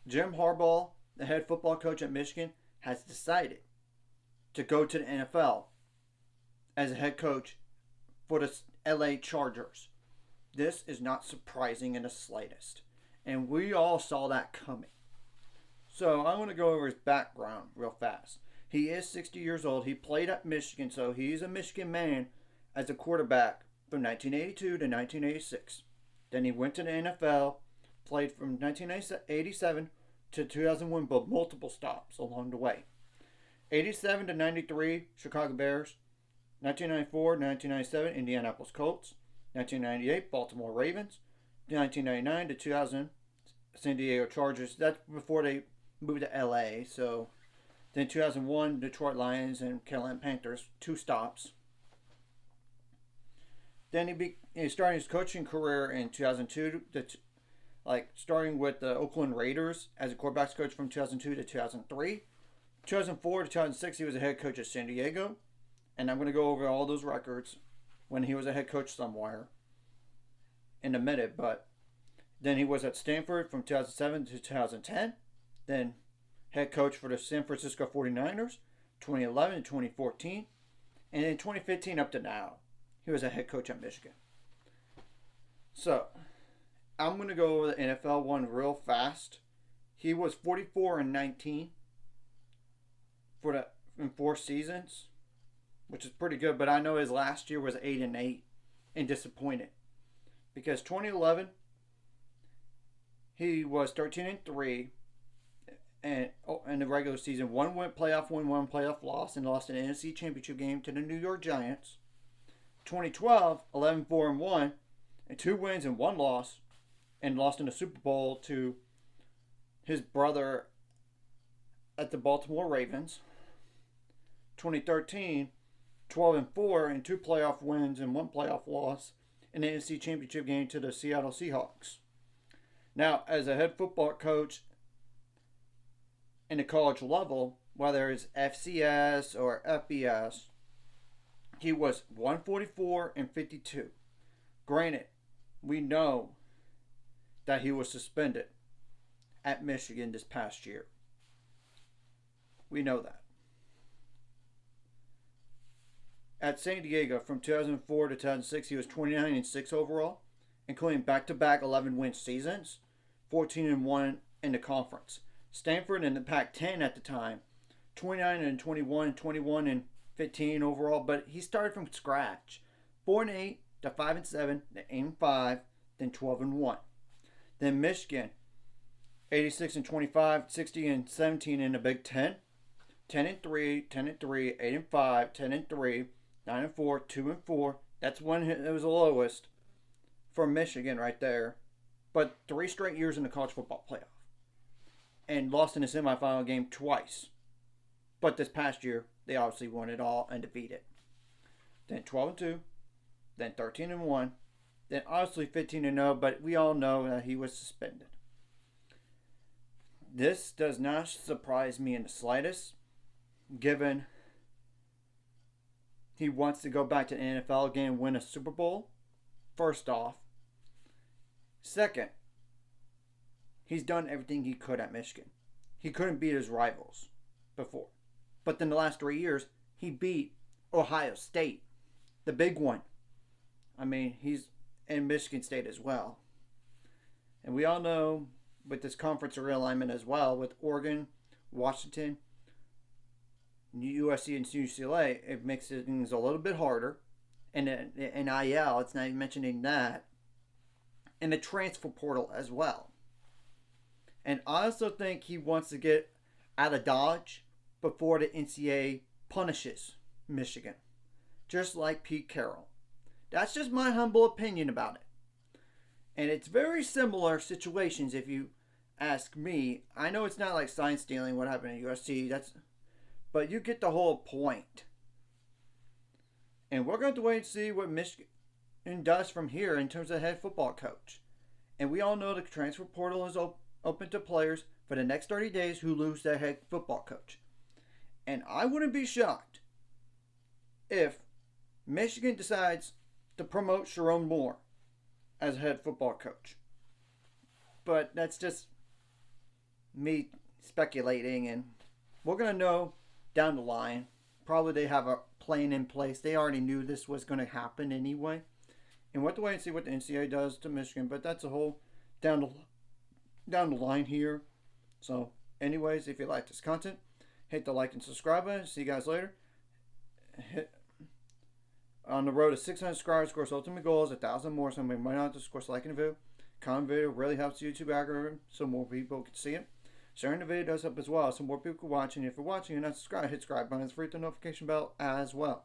Jim Harbaugh, the head football coach at Michigan, has decided to go to the NFL as a head coach for the LA Chargers. This is not surprising in the slightest. And we all saw that coming. So I want to go over his background real fast. He is 60 years old. He played at Michigan, so he's a Michigan man as a quarterback from 1982 to 1986. Then he went to the NFL, played from 1987 to 2001, but multiple stops along the way. 87 to 93, Chicago Bears. 1994 1997, Indianapolis Colts. 1998, Baltimore Ravens. 1999 to 2000, San Diego Chargers. That's before they moved to LA. So then 2001, Detroit Lions and Carolina Panthers. 2 stops. Then he started his coaching career in 2002, starting with the Oakland Raiders as a quarterbacks coach from 2002 to 2003. 2004 to 2006, he was a head coach at San Diego. And I'm going to go over all those records when he was a head coach somewhere in a minute. But then he was at Stanford from 2007 to 2010. Then head coach for the San Francisco 49ers, 2011 to 2014. And in 2015 up to now, he was a head coach at Michigan. So, I'm going to go over the NFL one real fast. He was 44-19 in 4 seasons, which is pretty good. But I know his last year was 8-8 and disappointed, because 2011 he was 13-3 and in the regular season, one playoff win, one playoff loss, and lost an NFC Championship game to the New York Giants. 2012, 11-4-1, and 2 wins and 1 loss, and lost in the Super Bowl to his brother at the Baltimore Ravens. 2013, 12-4, and 2 playoff wins and 1 playoff loss in the NFC Championship game to the Seattle Seahawks. Now, as a head football coach in the college level, whether it's FCS or FBS, he was 144-52. Granted, we know that he was suspended at Michigan this past year. We know that. At San Diego, from 2004 to 2006, he was 29-6 overall, including back-to-back 11-win seasons, 14-1 in the conference. Stanford in the Pac-10 at the time, 29-21, 21-15 overall, but he started from scratch. 4-8 to 5-7, then 8-5, then 12-1. Then Michigan, 86-25, 60-17 in the Big Ten, 10-3, 10-3, 8-5, 10-3, 9-4, 2-4. That's when it was the lowest for Michigan right there. But 3 straight years in the college football playoff, and lost in the semifinal game twice. But this past year, they obviously won it all and defeated. Then 12-2, then 13-1, then obviously 15-0. But we all know that he was suspended. This does not surprise me in the slightest, given he wants to go back to the NFL again and win a Super Bowl. First off. Second, he's done everything he could at Michigan. He couldn't beat his rivals before. But in the last 3 years, he beat Ohio State, the big one. I mean, he's in Michigan State as well. And we all know with this conference realignment as well, with Oregon, Washington, USC, and UCLA, it makes things a little bit harder. And NIL, it's not even mentioning that. And the transfer portal as well. And I also think he wants to get out of Dodge before the NCAA punishes Michigan. Just like Pete Carroll. That's just my humble opinion about it. And it's very similar situations if you ask me. I know it's not like sign stealing, what happened at USC. But you get the whole point. And we're going to wait and see what Michigan does from here in terms of head football coach. And we all know the transfer portal is open to players for the next 30 days who lose their head football coach. And I wouldn't be shocked if Michigan decides to promote Sharon Moore as head football coach. But that's just me speculating, and we're gonna know down the line. Probably they have a plan in place. They already knew this was going to happen anyway. And we'll have to wait and see what the NCAA does to Michigan. But that's a whole down the line here. So, anyways, if you like this content, hit the like and subscribe button. See you guys later. Hit on the road to 600 subscribers. Of course, ultimate goal is 1,000 more. So we might not just, of course, liking the video. Comment video really helps the YouTube algorithm so more people can see it. Sharing the video does help as well, so more people can watch. And if you're watching and not subscribed, hit subscribe button. It's free to the notification bell as well.